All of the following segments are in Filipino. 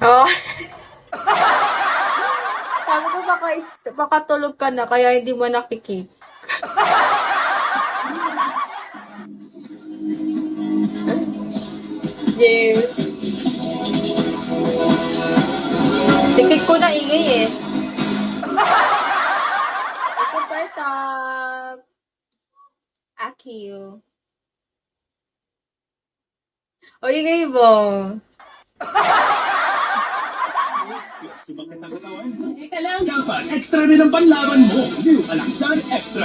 Oh. Sabi ko baka tulog ka na kaya hindi mo nakikita. Yes. Tikik ko na ingay eh. Ito partap. Akio. O ingay mo. Sumakit ang katawan. Ika lang. Dapat extra rin ang panlaban mo. New Alaksan Extra.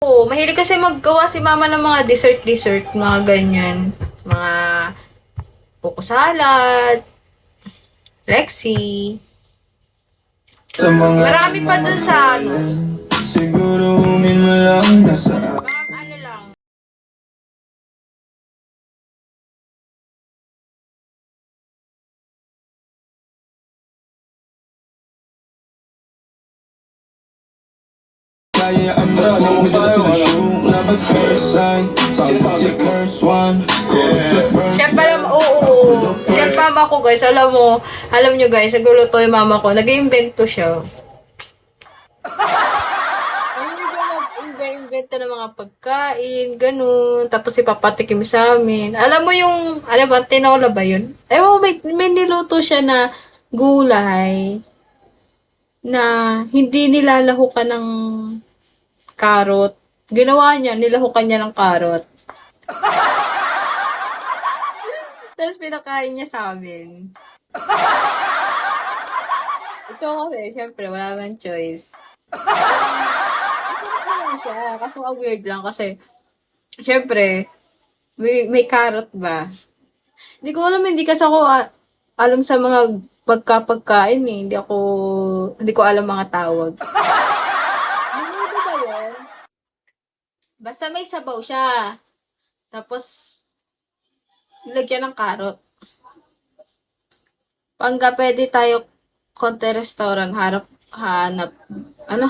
Oo, mahilig kasi maggawa si mama ng mga dessert, mga ganyan. Mga buko salad, Lexi. Marami pa dun sa ano. Siguro humin mo lang nasa Ano lang. kaya ang mo tayo dapat sign sa first one. Chef alam, oo. Chef mama ko guys, alam nyo guys, nagluluto yung mama ko. Nag-iimbento siya. Ayun yung nag-invento ng mga pagkain, ganun. Tapos ipapatikim sa amin. Alam mo yung, alam ba, tinola ba yun? Ewan, may niluto siya na gulay na hindi nilalahukan ng karot. Ginawa niya, nilahukan niya ng karot. Tapos pinakain niya sa amin. So, okay, syempre, wala man choice. Ano siya, kaso ang weird lang kasi, syempre, may carrot ba? Hindi ko alam, hindi kasi ako alam sa mga pagkapagkain eh. Hindi ko alam mga tawag. Ano ba yun? Basta may sabaw siya. Tapos, nilagyan ng carrot. Pangga, pwede tayo konti restaurant, hanap, ano, harap